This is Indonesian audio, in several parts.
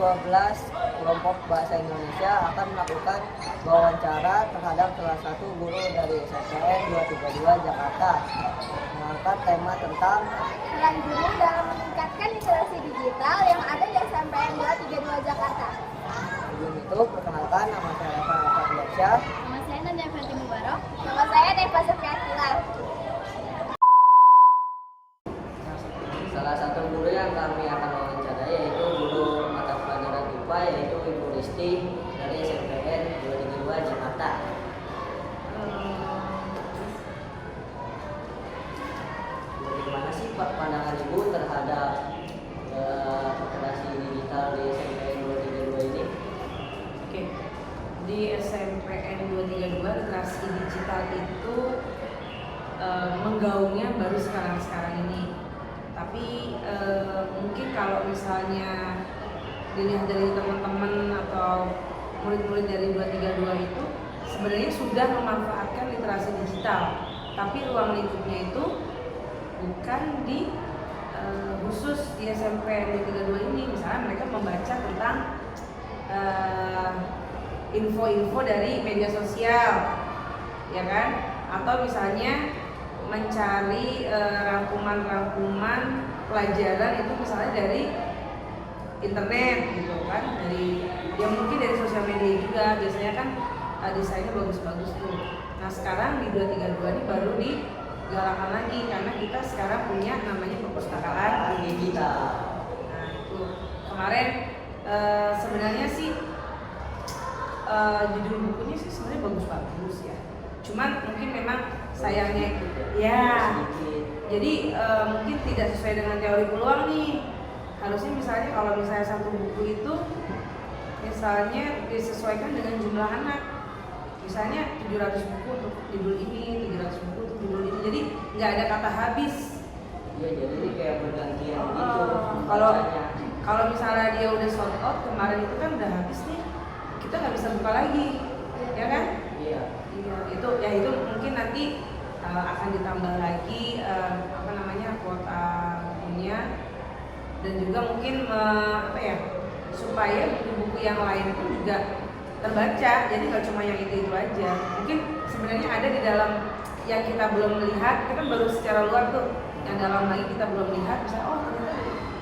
12 kelompok bahasa Indonesia akan melakukan wawancara terhadap salah satu guru dari SMPN 232 Jakarta mengangkat tema tentang peran guru dalam meningkatkan literasi digital yang ada di SMPN 232 Jakarta. Sebelum itu, perkenalkan nama saya Rafa Arfadiansyah. Nama saya Nadia Fatimah Mubarok. Nama saya Deva Sofia. Salah satu guru yang kami akan wawancara yaitu guru mata pelajaran IPA yaitu Ibu Risti dari SMPN 232 Jakarta. Bagaimana sih Pak pandangan Ibu terhadap literasi digital di SMPN 232 ini? Oke, di SMPN 232 literasi digital itu menggaungnya baru sekarang ini. Tapi mungkin kalau misalnya dilihat dari teman-teman atau murid-murid dari 232 itu sebenarnya sudah memanfaatkan literasi digital, tapi ruang lingkupnya itu bukan di khusus di SMPN 232 ini. Misalnya mereka membaca tentang info-info dari media sosial, ya kan? Atau misalnya mencari rangkuman-rangkuman pelajaran itu misalnya dari internet gitu kan, dari yang mungkin dari sosial media juga. Biasanya kan desainnya bagus-bagus tuh. Nah sekarang di 232 ini baru digalakkan lagi karena kita sekarang punya namanya perpustakaan digital. Nah itu kemarin sebenarnya sih judul bukunya sih sebenarnya bagus-bagus ya. Cuman mungkin memang sayangnya ya, jadi mungkin tidak sesuai dengan teori peluang nih. Harusnya misalnya kalau misalnya satu buku itu misalnya disesuaikan dengan jumlah anak. Misalnya 700 buku untuk judul ini, 700 buku untuk judul ini. Jadi nggak ada kata habis. Iya, jadi ini kayak bergantian gitu. Kalau misalnya dia udah sold out kemarin itu kan udah habis nih, kita nggak bisa buka lagi, ya kan? Iya. Itu mungkin nanti akan ditambah lagi kuota bukunya, dan juga mungkin supaya buku-buku yang lain pun juga terbaca. Jadi nggak cuma yang itu aja. Mungkin sebenarnya ada di dalam yang kita belum melihat, kita kan baru secara luar tuh. Yang dalam lagi kita belum lihat, misalnya ternyata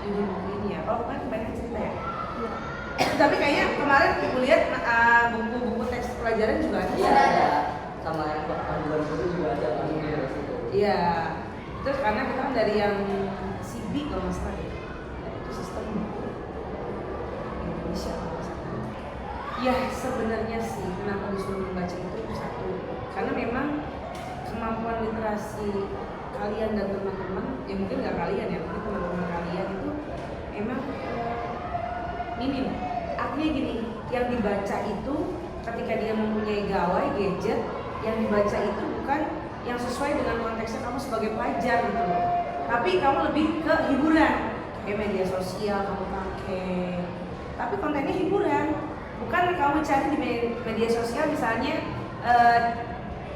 di buku ini ya. Kalau kan banyak cerita ya. Tapi kayaknya kemarin ibu lihat buku-buku teks pelajaran juga ada. Iya ada. Sama yang panduan guru juga ada di situ. Iya. Itu karena kita kan dari yang CB kalau nggak salah ya. Itu sistem buku Indonesia kalau nggak salah. Ya sebenarnya sih kenapa disuruh membaca itu satu, karena memang kemampuan literasi kalian dan teman-teman, ya mungkin nggak kalian ya, mungkin teman-teman kalian itu memang minim. Artinya gini, yang dibaca itu ketika dia mempunyai gawai gadget, yang dibaca itu bukan yang sesuai dengan konteksnya kamu sebagai pelajar gitu loh, tapi kamu lebih ke hiburan, kayak media sosial kamu pakai, tapi kontennya hiburan. Bukan kamu cari di media sosial misalnya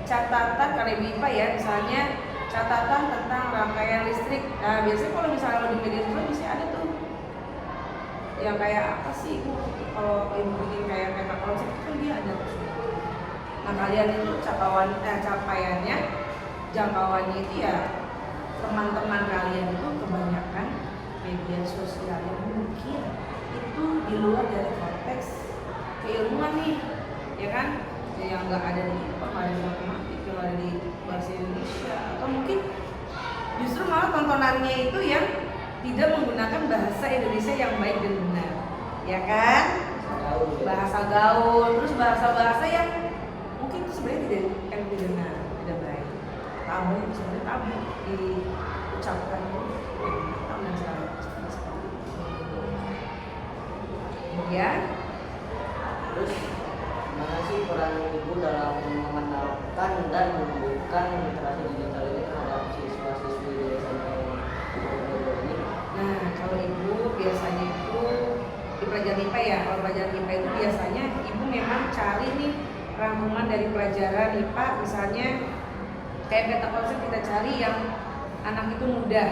catatan, karena ibu IPA ya, misalnya catatan tentang rangkaian listrik. Nah biasanya kalau misalnya di media sosial bisa ada tuh yang kayak apa sih ibu, kalau ibu bikin kayak peta konsep itu kan dia ada tuh. Nah kalian itu capaiannya, jangkauannya itu ya teman-teman kalian itu kebanyakan media sosial yang mungkin itu di luar dari konteks keilmuan nih, ya kan? Yang nggak ada di IPA, nggak ada di matematik, yang ada di bahasa Indonesia, atau mungkin justru malah tontonannya itu yang tidak menggunakan bahasa Indonesia yang baik dan benar, ya kan? Bahasa gaul, terus bahasa-bahasa yang mungkin itu sebenarnya tidak benar, tidak baik. Tabu, sebenarnya tabu diucapkan dan segala macam. Ya. Terus gimana sih peran ibu dalam mengenalkan dan menumbuhkan literasi digital ini terhadap siswa-siswi di SMPN ini? Nah kalau ibu biasanya itu di pelajaran IPA ya, kalau pelajaran IPA itu biasanya ibu memang cari nih rangkuman dari pelajaran IPA, misalnya kayak peta konsep kita cari yang anak itu mudah,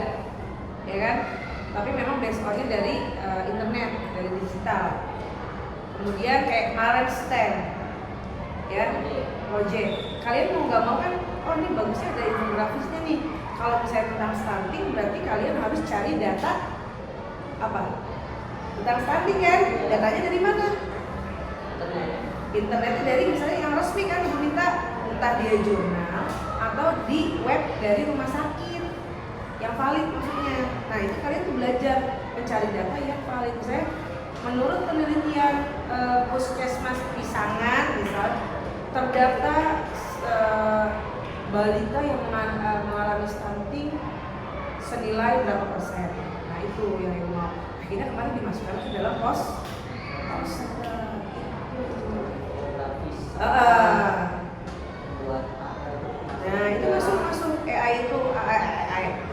ya kan? Tapi memang base-nya dari internet, materi digital. Kemudian kayak kemarin STEM, ya, project. Kalian mau nggak mau kan, oh ini bagusnya ada infografisnya nih. Kalau misalnya tentang stunting, berarti kalian harus cari data apa? Tentang stunting kan? Datanya dari mana? Internetnya dari misalnya yang resmi kan, meminta entah dia jurnal atau di web dari rumah sakit yang valid maksudnya. Nah itu kalian tuh belajar mencari data yang valid. Misalnya menurut penelitian Puskesmas Pisangan misal terdata balita yang mengalami stunting senilai berapa persen. Nah itu yang ibu mau. Akhirnya kemarin dimasukkan ke dalam nah itu masuk AI itu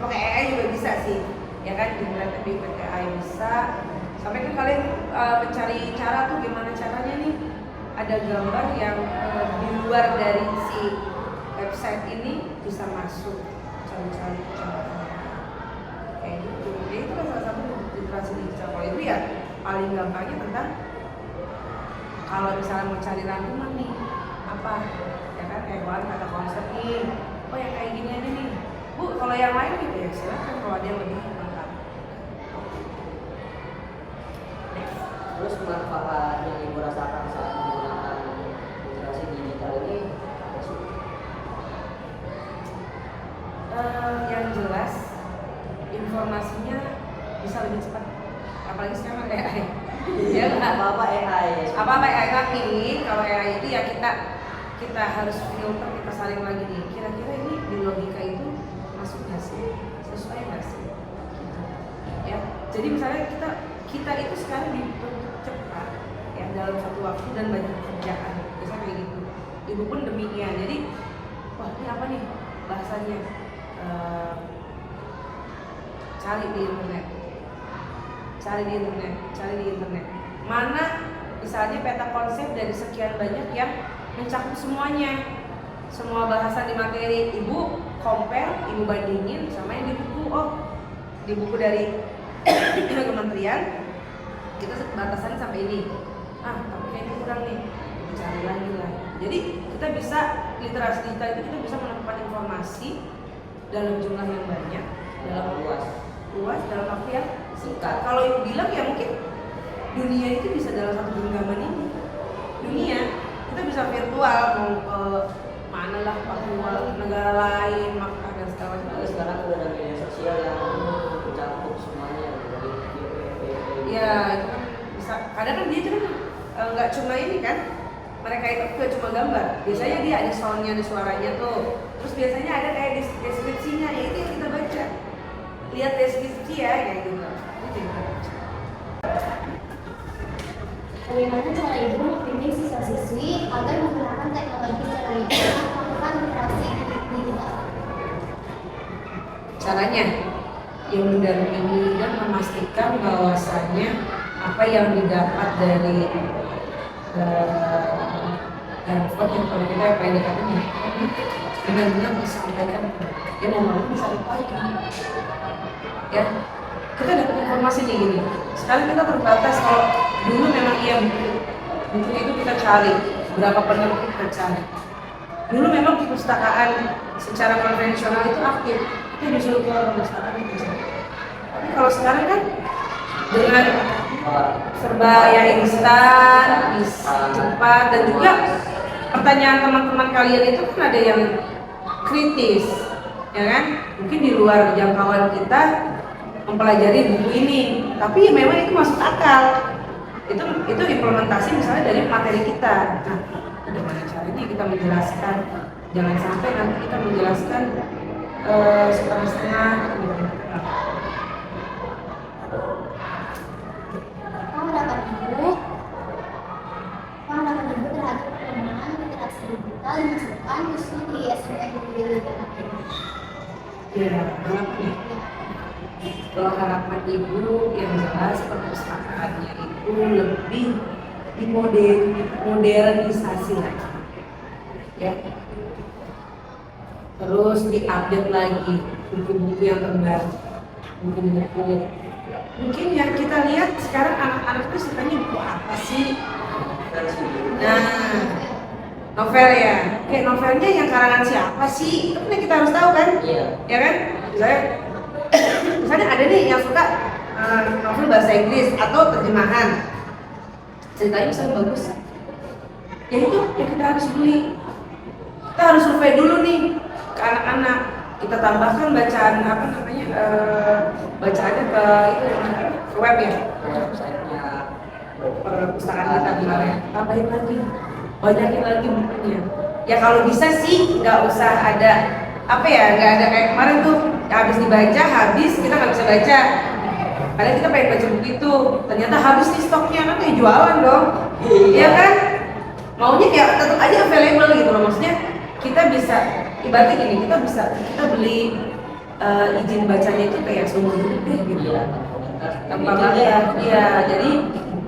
pakai AI juga bisa sih ya kan, tapi pakai AI bisa. Sampai kan kalian mencari cara tuh gimana caranya nih ada gambar yang di luar dari si website ini bisa masuk, cari caranya kayak gitu. Jadi itu kan salah satu literasi digital. Kalau itu ya paling gampangnya tentang kalau misalnya mau cari rangkuman nih apa ya kan, kayak kemarin kata konsep nih, oh yang kayak gini aja nih Bu, kalau yang lain gitu ya silakan kalau ada yang lebih lengkap. Terus manfaat yang ibu rasakan saat menggunakan literasi digital ini apa sih? Yang jelas informasinya bisa lebih cepat, apalagi sekarang ada AI. Ya nggak Apa AI? apa AI, tapi kalau AI itu ya kita harus filter, kita saling lagi nih kira-kira ini di logika itu masuk nggak sih, sesuai nggak sih ya. Jadi misalnya kita itu sekarang dituntut cepat ya dalam satu waktu dan banyak pekerjaan biasanya kayak gitu. Ibu pun demikian. Jadi wah ini apa nih bahasanya, cari di internet mana misalnya peta konsep dari sekian banyak yang mencakup semuanya, semua bahasan di materi. Ibu compare, ibu bandingin sama yang di buku. Oh di buku dari kementerian kita batasannya sampai ini, tapi kayaknya kurang nih, cari lagi lah. Jadi kita bisa literasi digital itu kita bisa menemukan informasi dalam jumlah yang banyak, dalam luas dalam waktu yang singkat. Kalau ibu bilang ya mungkin dunia itu bisa dalam satu genggaman ini. Dunia kita bisa virtual mau ke mana lah, Papua, negara lain, maka dan segala macam. Sekarang udah ada media sosial yang mencakup semuanya dari video. Ya itu kan bisa. Kadang kan dia kan nggak cuma ini kan, mereka itu nggak cuma gambar. Biasanya dia ada soundnya, ada suaranya tuh. Terus biasanya ada kayak deskripsinya, ya itu yang kita baca. Lihat deskripsi ya kayak gitu. Itu yang kita baca. Bagaimana cara ibu membimbing siswa-siswi agar menggunakan teknologi secara bijak melakukan literasi digital? Caranya yang mendampingi dan memastikan bahwasannya apa yang didapat dari handphone yang kalau kita apa yang dikatakan benar-benar disampaikan, ya mau bisa dipakai ya. Kita dapat informasi nih gini, sekarang kita terbatas. Kalau dulu memang iya buku itu kita cari, berapa penerbit kita cari. Dulu memang perpustakaan secara konvensional itu aktif, kita disuruh ke perpustakaan itu. Tapi kalau sekarang kan dengan serba ya instan, cepat, dan juga pertanyaan teman-teman kalian itu kan ada yang kritis, ya kan? Mungkin di luar jangkauan kita mempelajari buku ini, tapi memang itu masuk akal. Itu implementasi misalnya dari materi kita. Nah, bagaimana caranya kita menjelaskan? Jangan sampai nanti kita menjelaskan setengah-setengah. Pandangan ibu terhadap perkembangan literasi digital dimasukkan khususnya di SMK Negeri Ya, harapan. Kalau harapan ibu yang jelas perpustakaannya itu lebih dimodernisasi lagi, ya. Terus diupdate lagi buku-buku yang terbaru, buku-buku mungkin yang kita lihat sekarang anak-anak itu sukanya buku apa sih? Versi dulu. Nah, novel ya. Kayak novelnya yang karangan siapa sih? Itu kan kita harus tahu kan? Iya. Ya kan? Misalnya ada nih yang suka novel bahasa Inggris atau terjemahan. Ceritanya misalnya bagus. Ya itu yang kita harus beli. Kita harus survei dulu nih ke anak-anak. Kita tambahkan bacaan apa namanya? Bacaannya ke itu ke web ya. Websitenya Perpustakaan kita kemarin. Tambahin lagi. Banyakin lagi bukunya. Ya kalau bisa sih nggak usah ada apa ya, nggak ada kayak kemarin tuh habis dibaca habis kita nggak bisa baca. Padahal kita pengen baca buku itu, ternyata habis nih stoknya, kan kayak jualan dong. Iya kan? Maunya kayak tetap aja available gitu loh, maksudnya kita bisa ibaratnya gini, kita beli izin bacanya itu kayak seumur hidup deh gitu. Iya, Tanpa bayar. Iya, jadi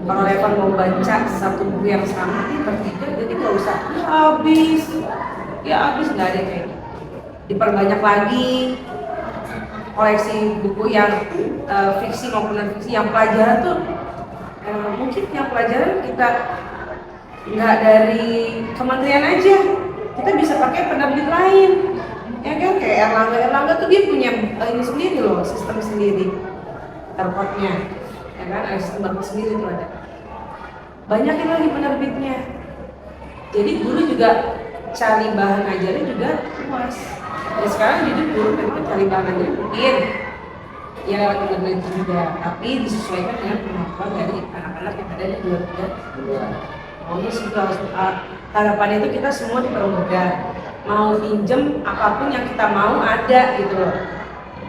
kalau Revan mau baca satu buku yang sama bertiga, jadi nggak usah habis nggak ada kayak gitu. Diperbanyak lagi koleksi buku yang fiksi maupun non fiksi, yang pelajaran tuh mungkin yang pelajaran kita nggak dari kementerian aja, kita bisa pakai penerbit lain, ya kan? Kayak Erlangga tuh dia punya ini sendiri loh, sistem sendiri terkotnya, ya kan? Ada sistem baku sendiri tuh ada. Banyakin lagi penerbitnya, jadi guru juga cari bahan ajarnya juga luas. Ya sekarang jadi guru memang cari bahan ajarnya mungkin ya lewat internet juga, tapi disesuaikan dengan kemampuan dari anak-anak yang ada di luar juga. Maunya sih harus harapannya itu kita semua dipermudah, mau pinjem apapun yang kita mau ada gitu loh,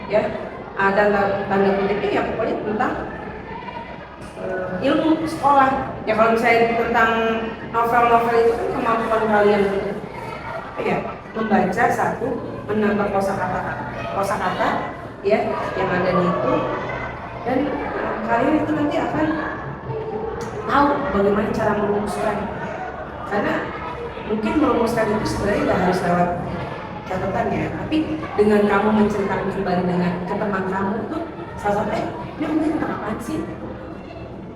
ya ada tanda kutipnya ya pokoknya tentang ilmu sekolah. Ya kalau misalnya tentang novel-novel itu kan kemampuan kalian ya membaca satu, menambah kosakata ya yang ada di itu, dan kalian itu nanti akan tahu bagaimana cara merumuskan. Karena mungkin merumuskan itu sebenarnya nggak harus lewat catatan ya, tapi dengan kamu menceritakan kembali dengan ke teman kamu tuh salah satu ini mungkin tentang apaan sih.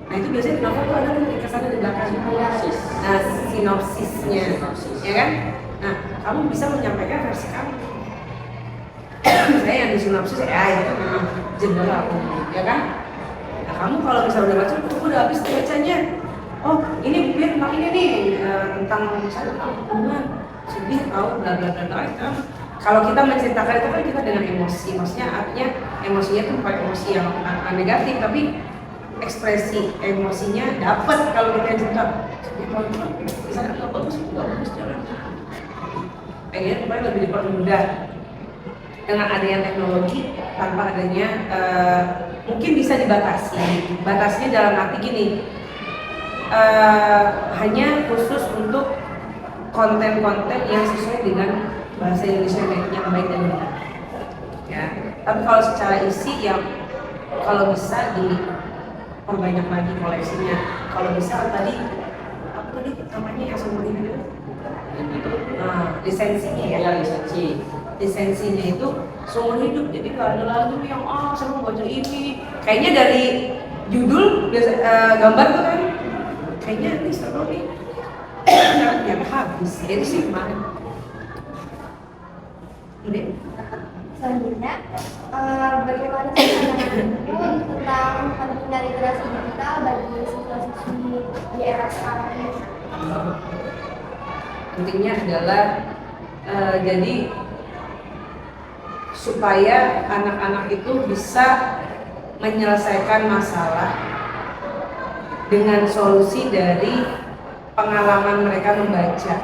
Nah itu biasanya di novel tuh ada di kesana di belakang. Nah sinopsisnya, ya kan? Nah kamu bisa menyampaikan versi kamu. Saya yang di sinopsis ya itu memang general, ya kan? Nah kamu kalau misalnya udah baca, udah habis bacanya. Oh ini bukunya tentang ini nih, tentang misalnya tentang hubungan, sedih, tahu, bla bla bla bla. Kalau kita menceritakan itu kan kita dengan emosi, maksudnya artinya emosinya itu bukan emosi yang negatif, tapi ekspresi emosinya dapat kalau kita cerita. Jadi kalau itu misalnya nggak bagus jalan. Pengen supaya lebih dipermudah dengan adanya teknologi, tanpa adanya mungkin bisa dibatasi. Batasnya dalam arti gini, hanya khusus untuk konten-konten yang sesuai dengan bahasa Indonesia yang baik dan benar. Ya, tapi kalau secara isi yang kalau bisa diperbanyak lagi koleksinya. Kalau bisa tadi apa tadi namanya yang seumur hidup? Lisensinya ya. Lisensinya itu seumur hidup, jadi nggak ada lagi yang saya mau baca ini. Kayaknya dari judul biasa gambar tuh kan, kayaknya ini seru nih. Ternyata habis. Itu sih kemarin. Selanjutnya, bagaimana pandangan Ibu tentang pentingnya literasi digital bagi siswa-siswi di era sekarang ini? Pentingnya adalah jadi supaya anak-anak itu bisa menyelesaikan masalah dengan solusi dari pengalaman mereka membaca.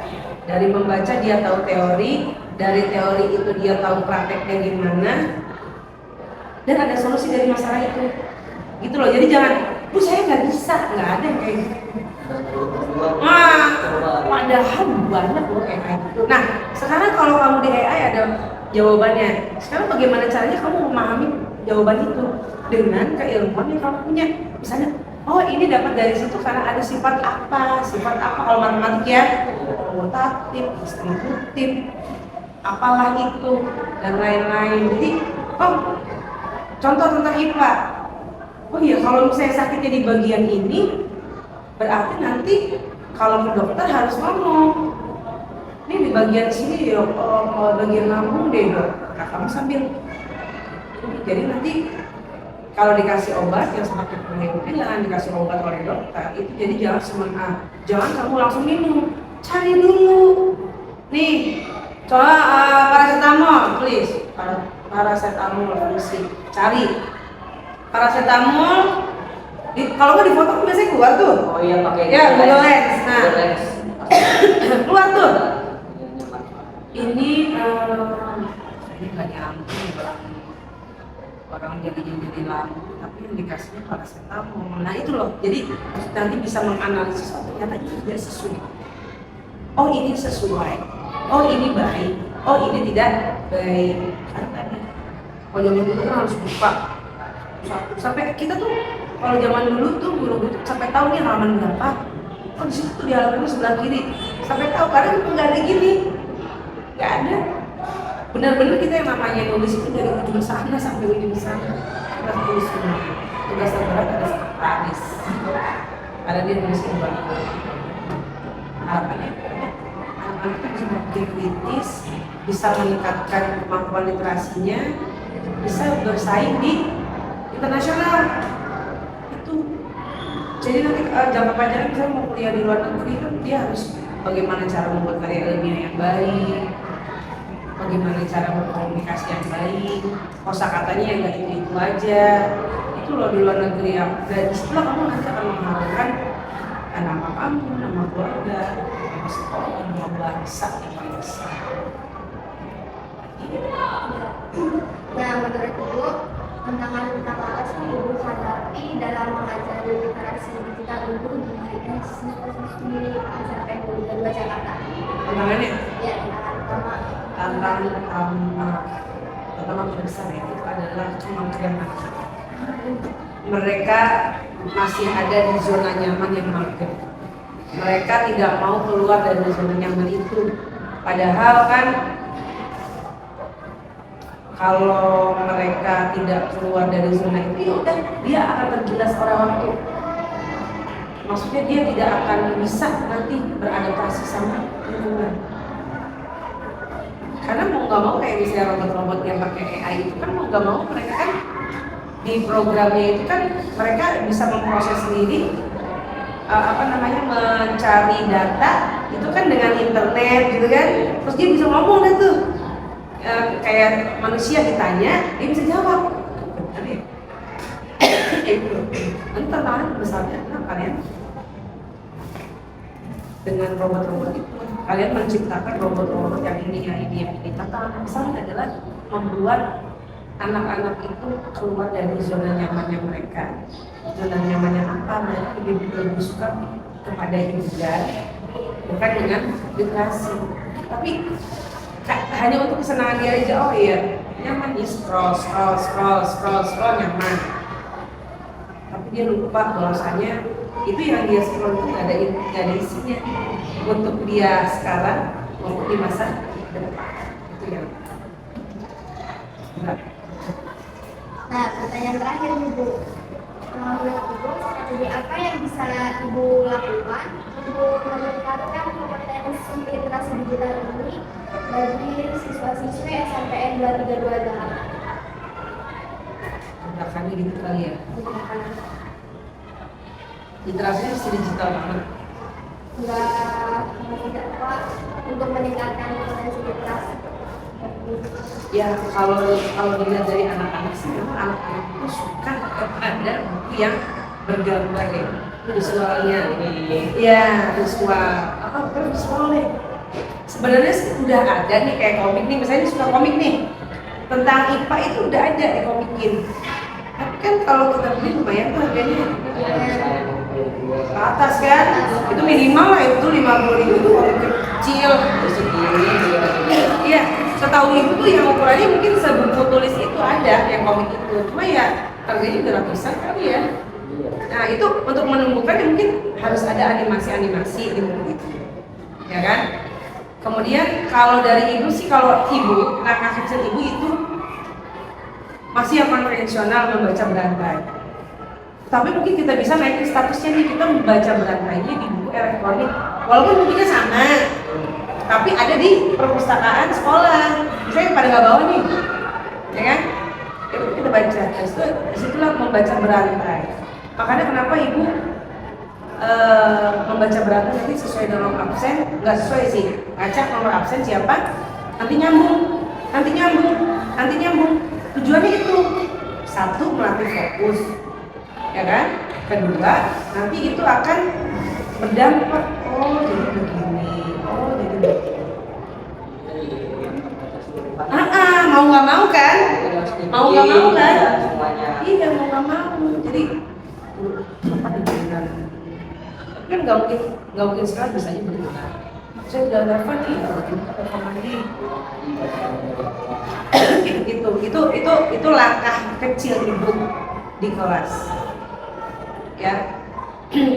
Dari membaca dia tahu teori, dari teori itu dia tahu prakteknya gimana, dan ada solusi dari masalah itu. Gitu loh. Jadi jangan, saya nggak bisa, nggak ada yang kayak gitu. Padahal banyak loh AI. Nah, sekarang kalau kamu di AI ada jawabannya. Sekarang bagaimana caranya kamu memahami jawaban itu dengan keilmuan yang kamu punya. Misalnya, oh ini dapat dari situ karena ada sifat apa kalau matematik ya, komutatif, distributif, apalah itu dan lain-lain. Jadi, contoh tentang IPA. Oh iya, kalau misalnya sakitnya di bagian ini, berarti nanti kalau ke dokter harus ngomong, ini di bagian sini ya, bagian lambung deh dok. Nah, kamu sambil, jadi nanti kalau dikasih obat yang seperti penelitian dikasih obat oleh dokter itu, jadi jangan semena, jangan kamu langsung minum, cari dulu. Nih, coba paracetamol, please. Paracetamol fungsi, cari paracetamol. Kalau nggak di foto kan biasanya keluar tuh. Oh iya, pakai ya Google Lens. Nah, Google Lens. keluar tuh. Ini nggak nyambung orang jadi lambung, tapi yang dikasihnya paracetamol. Nah itu loh, jadi nanti bisa menganalisis, oh ternyata ini tidak sesuai. Oh ini sesuai. Oh ini baik. Oh ini tidak baik. Kan tadi. Kalau zaman dulu kan harus buka satu. Sampai kita tuh kalau zaman dulu tuh guru tuh sampai tahu nih halaman berapa. Oh di situ tuh di halaman sebelah kiri. Sampai tahu, kadang nggak ada gini. Nggak ada. Benar-benar kita yang namanya nulis itu dari ujung sana sampai ujung sana. Kita tulis semua. Tugas terberat ada sekretaris. Ada dia nulis kembali. Harapannya anak-anak itu bisa berpikir kritis, bisa meningkatkan kemampuan literasinya, bisa bersaing di internasional. Itu jadi nanti jangka panjang misalnya mau kuliah di luar negeri kan dia harus bagaimana cara membuat karya ilmiah yang baik, bagaimana cara berkomunikasi yang baik, kosakatanya yang nggak itu aja. Itu loh di luar negeri yang dari setelah kamu nanti akan mengharumkan nama kamu, nama keluarga, nama sekolah, nama bangsa yang paling besar. Nah, menurut Ibu, tantangan utama apa sih Ibu hadapi dalam mengajari literasi digital Ibu di siswa-siswi SMP 22 Jakarta? Tantangannya? Ya, tantangan utama. Tantangan terbesar ya, itu adalah kemampuan anak. Mereka masih ada di zona nyaman yang mager. Mereka tidak mau keluar dari zona nyaman itu. Padahal kan kalau mereka tidak keluar dari zona itu, ya udah dia akan tergilas oleh waktu. Maksudnya dia tidak akan bisa nanti beradaptasi sama lingkungan. Karena mau nggak mau kayak misalnya robot-robot yang pakai AI itu kan mau nggak mau mereka kan di programnya itu kan mereka bisa memproses sendiri, mencari data itu kan dengan internet gitu kan, terus dia bisa ngomong deh tuh. Kayak manusia ditanya, dia bisa jawab. Benar ya? Itu. Nanti tantangan besarnya, nah kalian dengan robot-robot itu, kalian menciptakan robot-robot yang ini. Tantangan besarnya adalah membuat anak-anak itu keluar dari zona nyamannya mereka. Zona nyamannya apa? Mereka lebih suka kepada hiburan, bukan dengan literasi. Tapi hanya untuk kesenangan dia aja. Oh iya, nyaman nih, scroll nyaman. Tapi dia lupa bahwasanya itu yang dia scroll itu nggak ada isinya untuk dia sekarang maupun di masa depan. Itu yang benar. Nah, pertanyaan terakhir Ibu. Menurut Ibu, strategi apa yang bisa Ibu lakukan untuk meningkatkan kompetensi literasi digital ini bagi siswa-siswi SNPN 232 Jakarta? Gerakannya gitu kali ya. Literasinya mesti digital banget. Tidak Pak, untuk meningkatkan kompetensi literasi. Ya kalau dilihat dari anak-anak sih, memang anak-anak itu suka kepada buku yang bergambar ya, visualnya, ya visual, visual deh. Sebenarnya udah ada nih kayak komik nih, misalnya suka komik nih tentang IPA itu udah ada dikomikin. Tapi kan kalau kita beli lumayan tuh harganya ke atas kan, itu minimal lah itu 50.000 itu komik kecil. Iya. Setahu Ibu tuh yang ukurannya mungkin sebuku tulis itu ada yang komik itu, cuma ya harganya udah ratusan kali ya. Nah itu untuk menumbuhkan ya mungkin harus ada animasi di buku itu, ya kan? Kemudian kalau dari Ibu sih, kalau Ibu, anak kecil Ibu itu masih yang konvensional membaca berantai. Tapi mungkin kita bisa naikin statusnya nih, kita membaca berantainya di buku elektronik. Walaupun bukunya sama, tapi ada di perpustakaan sekolah. Misalnya pada nggak bawa nih, ya kan? Ya udah kita baca. Disitulah membaca berantai. Makanya kenapa ibu membaca berantai nanti sesuai dengan nomor absen, nggak sesuai sih. Ngacak nomor absen siapa, nanti nyambung. Tujuannya itu, satu melatih fokus, ya kan? Kedua, nanti itu akan berdampak. Oh jadi begini, jadi begini. Mau nggak mau kan? Mau nggak mau kan? Iya mau nggak mau. Jadi apa dibilang? Kan nggak mungkin sekali bisanya benar. Saya udah telepon nih, kita telepon lagi. Itu langkah kecil ibu di kelas. Ya,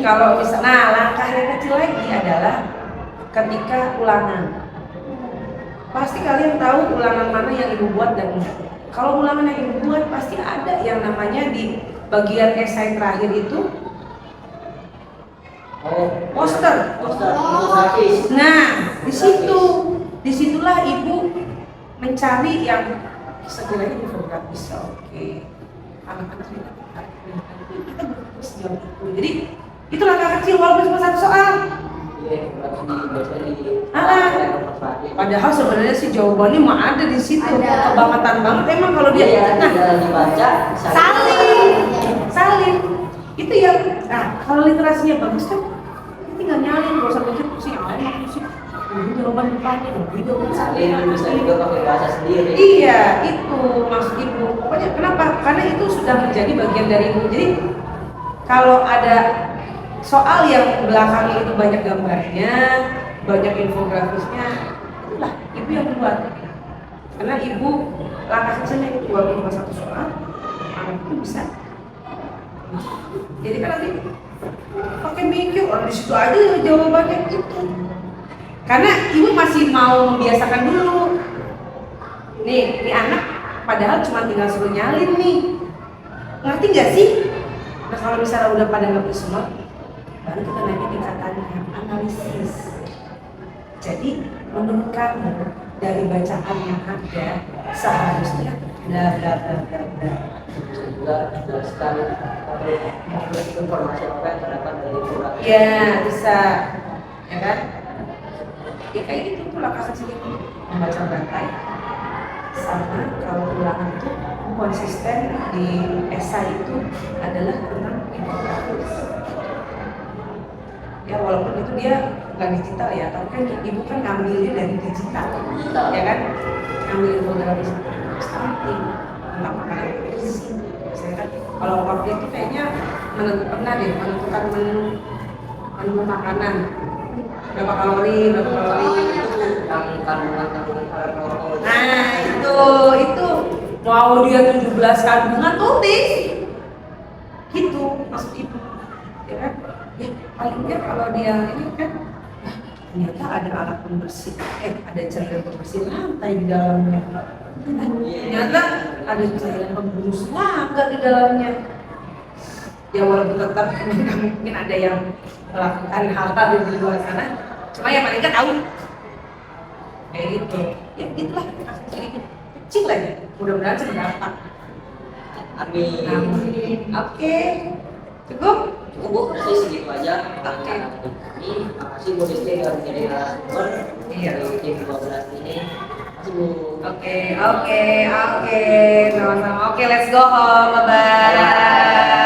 kalau misalnya, langkah yang kecil lagi adalah ketika ulangan. Pasti kalian tahu ulangan mana yang ibu buat dan enggak. Kalau ulangan yang ibu buat pasti ada yang namanya di bagian esai terakhir itu poster. Nah, disitulah ibu mencari yang sekiranya infografis. Oke. Anak-anak kita berfokus jauh itu. Jadi itu langkah kecil walaupun cuma satu soal. Padahal sebenarnya sih jawabannya mah ada di situ. Kebangetan banget emang kalau dia. Dibaca salin. Itu yang. Nah, kalau literasinya bagus kan, tinggal nyalin, gak usah mikir sih yang lain sih. Jawaban depannya, salin bisa juga pakai bahasa sendiri. Iya, itu maksud ibu. Pokoknya kenapa? Karena itu sudah menjadi bagian dari ibu. Jadi kalau ada soal yang belakangnya itu banyak gambarnya, banyak infografisnya, itulah ibu yang buat. Karena ibu langkah kecilnya itu walaupun cuma satu soal, anak itu bisa. Jadi kan nanti pakai mikir, di situ aja jawabannya gitu. Karena ibu masih mau membiasakan dulu. Nih anak padahal cuma tinggal suruh nyalin nih. Ngerti gak sih? Nah kalau misalnya udah pada ngerti semua, baru kita naikin tingkatannya, analisis. Jadi menurut kamu dari bacaan yang ada seharusnya juga jelaskan informasi apa yang terdapat dari surat. Ya bisa, ya kan? Ya kayak gitu tuh langkah kecil itu membaca berantai. Sama kalau ulangan itu konsisten di esai itu adalah tentang infografis. Ya walaupun itu dia nggak digital ya, tapi kan ibu kan ngambilnya dari digital, ya kan? Ngambil infografis penting tentang makanan bergizi. Saya kan kalau waktu itu kayaknya menentukan menu makanan. Berapa kalori itu. Yang kandungan kalori. Nah itu mau dia 17 kandungan tulis gitu maksud ibu, ya kan? Ya paling nggak kalau dia ini kan ternyata ada alat pembersih, ada cairan pembersih lantai di dalamnya. Ternyata ada cairan pembunuh serangga di dalamnya. Ya walaupun tetap mungkin ada yang melakukan hal-hal di luar sana, cuma yang paling nggak tahu kayak gitu. Ya gitulah, sedikit kecil aja. Mudah-mudahan sih berdampak. Amin. Oke, cukup. Bu, sih segitu aja. Ini makasih Bu Sisti udah menjadi narasumber dari tim 12 ini. Makasih Bu. Oke, sama-sama. Oke, let's go home. Bye-bye.